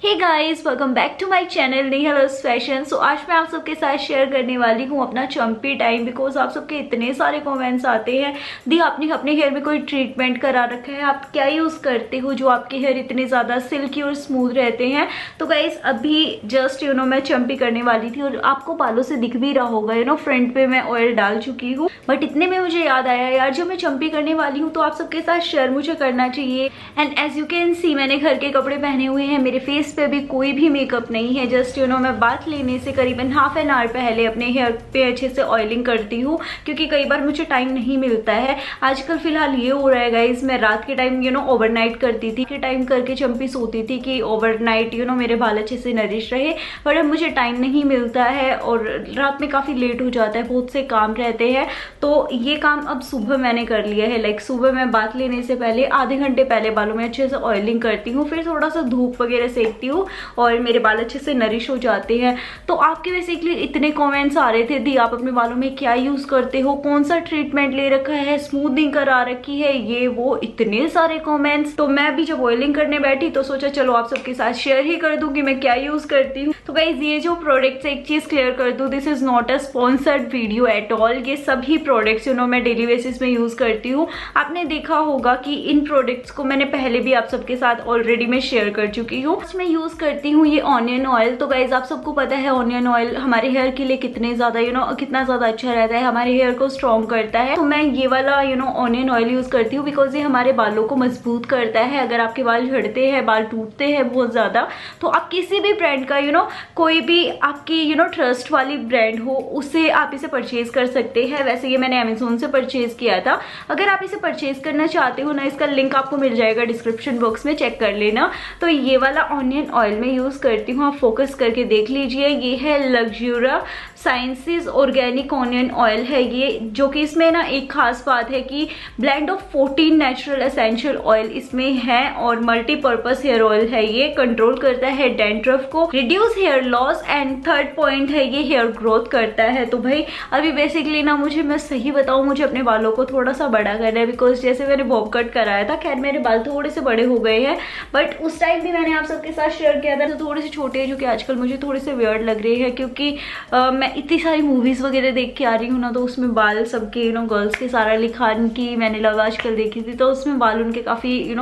Hey guys, welcome back to my channel Neha loves fashion. So आज मैं आप सबके साथ शेयर करने वाली हूँ अपना चंपी टाइम, बिकॉज आप सबके इतने सारे कमेंट्स आते हैं दी आपने अपने हेयर में कोई ट्रीटमेंट करा रखा है, आप क्या यूज़ करते हो जो आपके हेयर इतने ज़्यादा सिल्की और स्मूथ रहते हैं। तो गाइस अभी जस्ट मैं चंपी करने वाली थी और आपको बालों से दिख भी रहा होगा फ्रंट पे मैं ऑयल डाल चुकी हूँ। बट इतने में मुझे याद आया यार, जो मैं चंपी करने वाली हूँ तो आप सबके साथ शेयर मुझे करना चाहिए। And as you can see मैंने घर के कपड़े पहने हुए हैं, मेरे फेस पे भी कोई भी मेकअप नहीं है। जस्ट मैं बात लेने से करीबन हाफ एन आवर पहले अपने हेयर पे अच्छे से ऑयलिंग करती हूँ, क्योंकि कई बार मुझे टाइम नहीं मिलता है। आजकल फिलहाल ये हो रहा है गाइस, मैं रात के टाइम ओवरनाइट करती थी, के टाइम करके चंपी सोती थी कि ओवरनाइट मेरे बाल अच्छे से नरिश रहे। पर अब मुझे टाइम नहीं मिलता है और रात में काफ़ी लेट हो जाता है, बहुत से काम रहते हैं। तो ये काम अब सुबह मैंने कर लिया है। लाइक सुबह मैं बात लेने से पहले आधे घंटे पहले बालों में अच्छे से ऑयलिंग करती हूँ, फिर थोड़ा सा धूप वगैरह सेकती हूँ और मेरे बाल अच्छे से नरिश हो जाते हैं। तो आपके बेसिकली इतने कमेंट्स आ रहे थे दी आप अपने बालों में क्या यूज करते हो, कौन सा ट्रीटमेंट ले रखा है, स्मूथनिंग करा रखी है, ये वो इतने सारे कमेंट्स। तो मैं भी जब ऑयलिंग करने बैठी तो सोचा चलो आप सबके साथ शेयर ही कर दूं कि मैं क्या यूज करती हूँ। तो गाइस ये जो प्रोडक्ट्स, एक चीज क्लियर कर दूं, this is not a sponsored video at all. ये सभी प्रोडक्ट्स मैं डेली बेसिस में यूज करती हूँ। आपने देखा होगा कि इन प्रोडक्ट्स को मैंने पहले भी आप सबके साथ ऑलरेडी मैं शेयर कर चुकी हूँ। मैं यूज करती हूँ ये ऑनियन ऑयल। तो गाइज आप सबको पता है ऑनियन ऑयल हमारे हेयर के लिए कितने ज्यादा कितना ज्यादा अच्छा रहता है, हमारे हेयर को स्ट्रॉन्ग करता है। तो मैं ये वाला ऑनियन ऑयल यूज करती हूँ बिकॉज ये हमारे बालों को मजबूत करता है। अगर आपके बाल झड़ते हैं, बाल टूटते हैं बहुत ज्यादा, तो आप किसी भी ब्रांड का कोई भी आपकी ट्रस्ट वाली ब्रांड हो, उससे आप इसे परचेज कर सकते हैं। वैसे ये मैंने अमेजोन से परचेज किया था। अगर आप इसे परचेज करना चाहते हो ना, इसका लिंक आपको मिल जाएगा डिस्क्रिप्शन बॉक्स में, चेक कर लेना। तो ये वाला ऑनियन ऑयल में यूज करती हूँ, आप फोकस करके देख लीजिए। ये है लग्जूरा साइंसेस ऑर्गेनिक ऑनियन ऑयल है ये, जो कि इसमें ना एक खास बात है कि blend of 14 natural essential oil इसमें है और मल्टीपर्पज हेयर ऑयल है। ये कंट्रोल करता है डैंड्रफ को, reduce hair loss and third point है ये हेयर ग्रोथ करता है। तो भाई अभी बेसिकली ना मैं सही बताऊं, मुझे अपने बालों को थोड़ा सा बड़ा करना है, बिकॉज जैसे मैंने बॉब कट कराया था, खैर मेरे बाल थोड़े से बड़े हो गए हैं, बट उस टाइम भी मैंने आप सबके साथ शेयर किया था तो थोड़े से छोटे हैं, जो कि आजकल मुझे थोड़े से वियर्ड लग रहे हैं, क्योंकि मैं इतनी सारी मूवीज वगैरह देख के आ रही हूँ ना, तो उसमें बाल सबके गर्ल्स के सारा अली खान की मैंने लव आजकल देखी थी, तो उसमें बाल उनके काफ़ी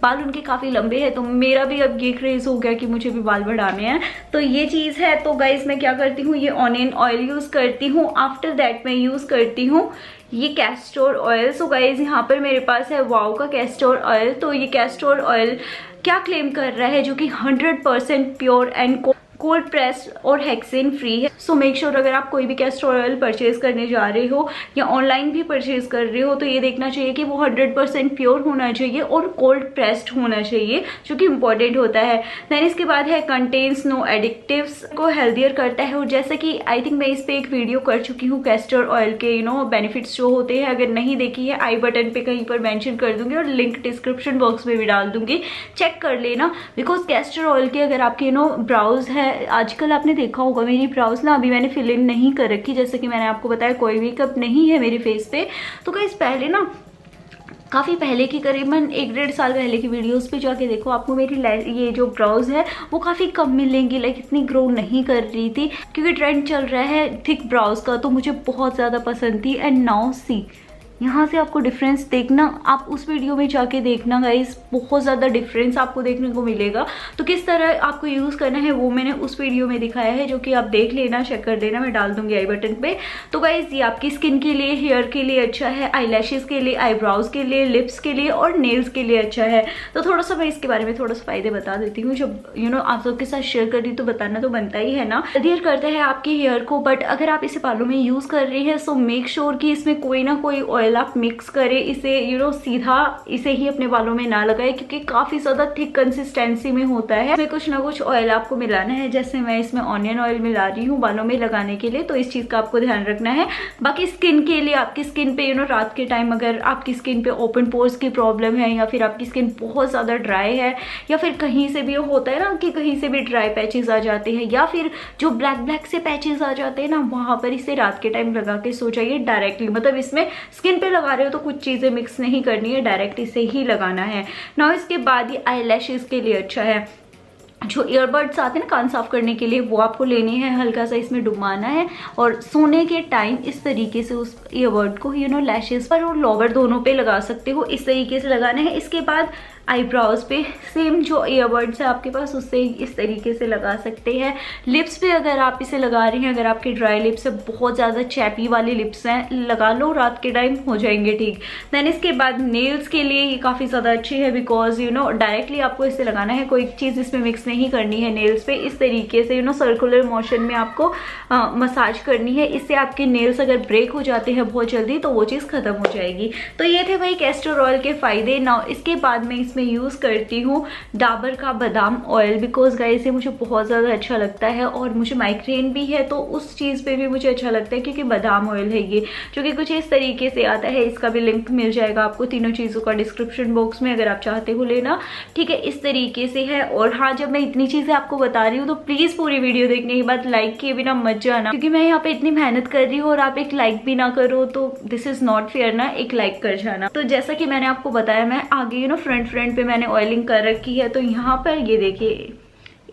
बाल उनके काफ़ी लंबे हैं। तो मेरा भी अब ये क्रेज हो गया कि मुझे भी बाल बढ़ाने हैं, तो ये चीज़ है। तो गाइस मैं क्या करती हूँ, ये ऑनियन ऑयल यूज़ करती हूँ। आफ्टर दैट मैं यूज़ करती हूँ ये कैस्टोर ऑयल। सो गाइस यहाँ पर मेरे पास है वाओ का कैस्टोर ऑयल। तो ये कैस्टोर ऑयल क्या क्लेम कर रहा है, जो कि 100% प्योर एंड कोल्ड प्रेस और हेक्सेन फ्री है। सो मेक श्योर अगर आप कोई भी कैस्टर ऑयल परचेज करने जा रहे हो या ऑनलाइन भी परचेज कर रहे हो, तो ये देखना चाहिए कि वो 100% प्योर होना चाहिए और कोल्ड प्रेस्ड होना चाहिए, जो कि इम्पोर्टेंट होता है। देन इसके बाद है कंटेन्स नो एडिक्टिव्स, को हेल्दियर करता है। और जैसे कि आई थिंक मैं इस पर एक वीडियो कर चुकी हूँ कैस्टर ऑयल के बेनिफिट्स जो होते हैं, अगर नहीं देखी है आई बटन पे कहीं पर मेंशन कर दूंगी और लिंक डिस्क्रिप्शन बॉक्स में भी डाल दूंगी, चेक कर लेना। बिकॉज कैस्टर ऑयल के अगर आपके ब्राउज है, आजकल आपने देखा होगा मेरी ब्राउज ना अभी मैंने फिल इन नहीं कर रखी, जैसे कि मैंने आपको बताया कोई मेकअप नहीं है मेरे फेस पे। तो गाइस पहले ना काफ़ी पहले की करीबन 1-1.5 साल पहले की वीडियोस पे जाके देखो, आपको मेरी ये जो ब्राउज है वो काफ़ी कम मिलेंगी। लाइक इतनी ग्रो नहीं कर रही थी, क्योंकि ट्रेंड चल रहा है थिक ब्राउज का, तो मुझे बहुत ज़्यादा पसंद थी। एंड नाउ सी यहाँ से आपको डिफरेंस देखना, आप उस वीडियो में जाके देखना गाइस, बहुत ज़्यादा डिफरेंस आपको देखने को मिलेगा। तो किस तरह आपको यूज़ करना है वो मैंने उस वीडियो में दिखाया है, जो कि आप देख लेना, चेक कर लेना, मैं डाल दूंगी आई बटन पे। तो गाइस ये आपकी स्किन के लिए, हेयर के लिए अच्छा है, आईलैशेस के लिए, आईब्राउज के लिए, लिप्स के लिए और नेल्स के लिए अच्छा है। तो थोड़ा सा मैं इसके बारे में थोड़ा सा फायदे बता देती हूँ। जब आप सबके साथ शेयर कर रही तो बताना तो बनता ही है ना। हेल्दियर करता है आपके हेयर को, बट अगर आप इसे बालों में यूज़ कर रहे हैं सो मेक श्योर कि इसमें कोई ना कोई ऑयल आप मिक्स करें। इसे सीधा इसे ही अपने बालों में ना लगाए, क्योंकि काफी ज्यादा थिक कंसिस्टेंसी में होता है। इसमें कुछ ना कुछ ऑयल आपको मिलाना है, जैसे मैं इसमें ऑनियन ऑयल मिला रही हूँ बालों में लगाने के लिए, तो इस चीज का आपको ध्यान रखना है। बाकी स्किन के लिए, आपकी स्किन पे रात के टाइम अगर आपकी स्किन पे ओपन पोर्स की प्रॉब्लम है, या फिर आपकी स्किन बहुत ज्यादा ड्राई है, या फिर कहीं से भी होता है ना कि कहीं से भी ड्राई पैचेस आ जाते हैं, या फिर जो ब्लैक से पैचेस आ जाते हैं ना, वहां पर इसे रात के टाइम लगा के सो जाइए डायरेक्टली। मतलब इसमें स्किन पे लगा रहे हो तो कुछ चीजें मिक्स नहीं करनी है, डायरेक्ट इसे ही लगाना है ना। इसके बाद ये आईलैशेस के लिए अच्छा है। जो ईयरबड्स आते हैं ना कान साफ करने के लिए, वो आपको लेने हैं, हल्का सा इसमें डुबाना है और सोने के टाइम इस तरीके से उस ईयरबड को लैशेस पर और लोअर दोनों पे लगा सकते हो, इस तरीके से लगाना है। इसके बाद आईब्राउज पे सेम जो ईयरबड्स है आपके पास उससे इस तरीके से लगा सकते हैं। लिप्स पे अगर आप इसे लगा रहे हैं, अगर आपके ड्राई लिप्स है, बहुत ज़्यादा चैपी वाले लिप्स हैं, लगा लो, रात के टाइम हो जाएंगे ठीक। देन इसके बाद नेल्स के लिए ये काफ़ी ज़्यादा अच्छी है बिकॉज डायरेक्टली आपको इसे लगाना है, कोई चीज़ इसमें मिक्स नहीं करनी है नेल्स पे। इस तरीके से सर्कुलर मोशन में आपको मसाज करनी है। इससे आपके नेल्स अगर ब्रेक हो जाते हैं बहुत जल्दी तो वो चीज़ खत्म हो जाएगी। तो ये थे भाई कैस्टर ऑयल के फ़ायदे। नाउ इसके बाद में मैं यूज़ करती हूँ डाबर का बादाम ऑयल बिकॉज गाइस ये मुझे बहुत ज़्यादा अच्छा लगता है और मुझे माइग्रेन भी है तो उस चीज़ पे भी मुझे अच्छा लगता है क्योंकि बादाम ऑयल है ये, जो कि कुछ इस तरीके से आता है। इसका भी लिंक मिल जाएगा आपको तीनों चीज़ों का डिस्क्रिप्शन बॉक्स में अगर आप चाहते हो लेना, ठीक है। इस तरीके से है। और हाँ, जब मैं इतनी चीज़ें आपको बता रही हूँ तो प्लीज़ पूरी वीडियो देखने के बाद लाइक किए बिना मत जाना, क्योंकि मैं यहाँ पे इतनी मेहनत कर रही हूँ और आप एक लाइक भी ना करो तो दिस इज़ नॉट फेयर ना, एक लाइक कर जाना। तो जैसा कि मैंने आपको बताया, मैं आगे फ्रंट पे मैंने ऑयलिंग कर रखी है। तो यहाँ पर ये देखिए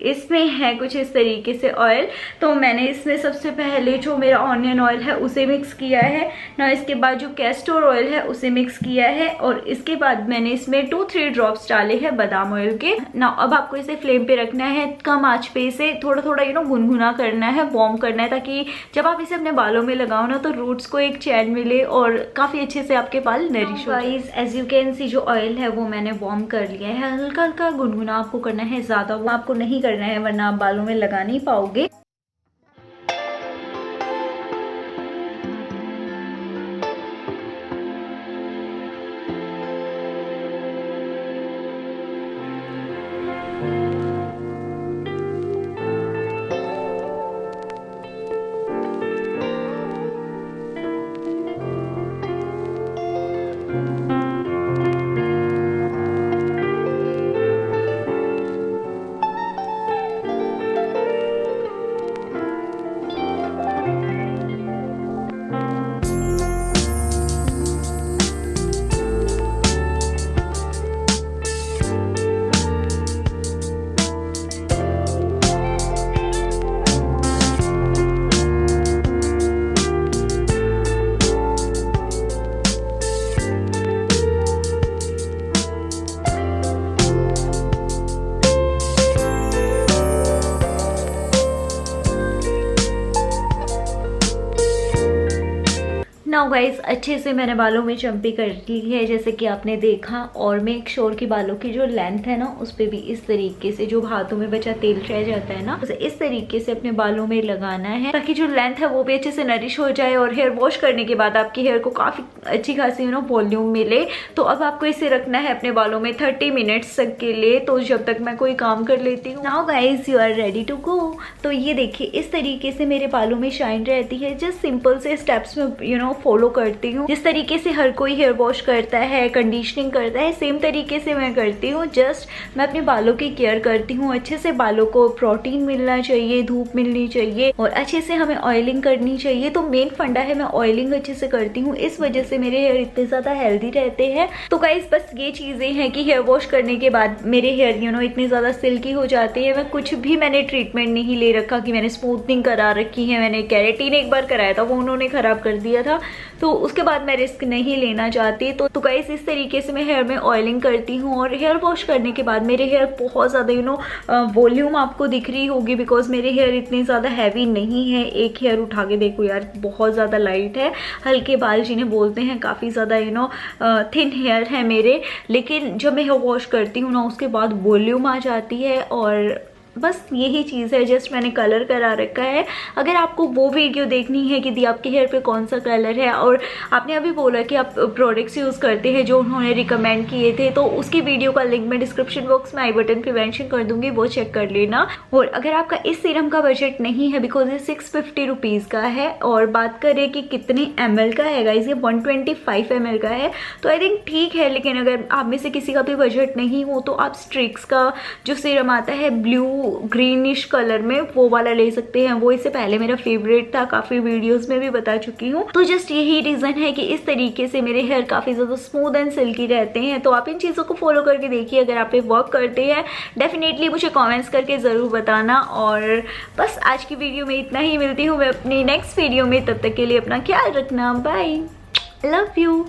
इसमें है कुछ इस तरीके से ऑयल। तो मैंने इसमें सबसे पहले जो मेरा ऑनियन ऑयल है उसे मिक्स किया है ना, इसके बाद जो कैस्टर ऑयल है उसे मिक्स किया है और इसके बाद मैंने इसमें 2-3 ड्रॉप्स डाले हैं बादाम ऑयल के ना। अब आपको इसे फ्लेम पे रखना है, कम आंच पे इसे थोड़ा थोड़ा गुनगुना करना है, वार्म करना है, ताकि जब आप इसे अपने बालों में लगाओ ना तो रूट्स को एक चैन मिले और काफ़ी अच्छे से आपके बाल नरिश हो। Guys as you can see जो ऑयल है वो मैंने वार्म कर लिया है, हल्का हल्का गुनगुना आपको करना है, ज़्यादा वो आपको नहीं करना है वरना आप बालों में लगा नहीं पाओगे। नाउ गाइस अच्छे से मैंने बालों में चम्पी कर ली है जैसे कि आपने देखा, और मेक श्योर कि बालों की जो लेंथ है ना उस पर भी इस तरीके से जो हाथों में बचा तेल रह जाता है ना उसे इस तरीके से अपने बालों में लगाना है ताकि जो लेंथ है वो भी अच्छे से नरिश हो जाए और हेयर वॉश करने के बाद आपके हेयर को काफी अच्छी खासी वॉल्यूम मिले। तो अब आपको इसे रखना है अपने बालों में 30 मिनट्स तक के लिए, तो जब तक मैं कोई काम कर लेती हूँ। Now guys you are ready to go. तो ये देखिए इस तरीके से मेरे बालों में शाइन रहती है। जस्ट सिंपल से स्टेप्स में फॉलो करती हूँ, जिस तरीके से हर कोई हेयर वॉश करता है, कंडीशनिंग करता है, सेम तरीके से मैं करती हूँ। जस्ट मैं अपने बालों की केयर करती हूँ, अच्छे से बालों को प्रोटीन मिलना चाहिए, धूप मिलनी चाहिए और अच्छे से हमें ऑयलिंग करनी चाहिए। तो मेन फंडा है मैं ऑयलिंग अच्छे से करती हूँ, इस वजह से मेरे हेयर इतने ज्यादा हेल्दी रहते हैं। तो गाइस बस ये चीजें हैं कि हेयर वॉश करने के बाद मेरे हेयर इतने ज्यादा सिल्की हो जाते हैं। मैं कुछ भी मैंने ट्रीटमेंट नहीं ले रखा कि मैंने स्मूथनिंग करा रखी है, मैंने केराटिन एक बार कराया था वो उन्होंने खराब कर दिया था, तो उसके बाद मैं रिस्क नहीं लेना चाहती। तो गाइस इस तरीके से मैं हेयर में ऑयलिंग करती हूँ और हेयर वॉश करने के बाद मेरे हेयर बहुत ज़्यादा वॉल्यूम आपको दिख रही होगी बिकॉज मेरे हेयर इतने ज़्यादा हैवी नहीं है। एक हेयर उठा के देखो यार, बहुत ज़्यादा लाइट है, हल्के बाल जिन्हें बोलते हैं, काफ़ी ज़्यादा थिन हेयर है मेरे। लेकिन जब मैं हेयर वॉश करती हूँ ना उसके बाद वॉल्यूम आ जाती है और बस यही चीज़ है। जस्ट मैंने कलर करा रखा है। अगर आपको वो वीडियो देखनी है कि दी आपके हेयर पे कौन सा कलर है और आपने अभी बोला कि आप प्रोडक्ट्स यूज़ करते हैं जो उन्होंने रिकमेंड किए थे, तो उसकी वीडियो का लिंक मैं डिस्क्रिप्शन बॉक्स में आई बटन पे मेंशन कर दूंगी, वो चेक कर लेना। और अगर आपका इस सीरम का बजट नहीं है बिकॉज ये 650 रुपीज़ का है, और बात करें कि कितने ml का है गाइस, ये 125 ml का है, तो आई थिंक ठीक है। लेकिन अगर आप में से किसी का भी बजट नहीं हो तो आप स्ट्रिक्स का जो सीरम आता है ब्लू ग्रीनिश कलर में, वो वाला ले सकते हैं। वो इससे पहले मेरा फेवरेट था, काफ़ी वीडियोस में भी बता चुकी हूँ। तो जस्ट यही रीज़न है कि इस तरीके से मेरे हेयर काफ़ी ज़्यादा स्मूथ एंड सिल्की रहते हैं। तो आप इन चीज़ों को फॉलो करके देखिए, अगर आप पे वर्क करते हैं डेफिनेटली मुझे कमेंट्स करके ज़रूर बताना। और बस आज की वीडियो में इतना ही, मिलती हूँ मैं अपनी नेक्स्ट वीडियो में, तब तक के लिए अपना ख्याल रखना, बाय, लव यू।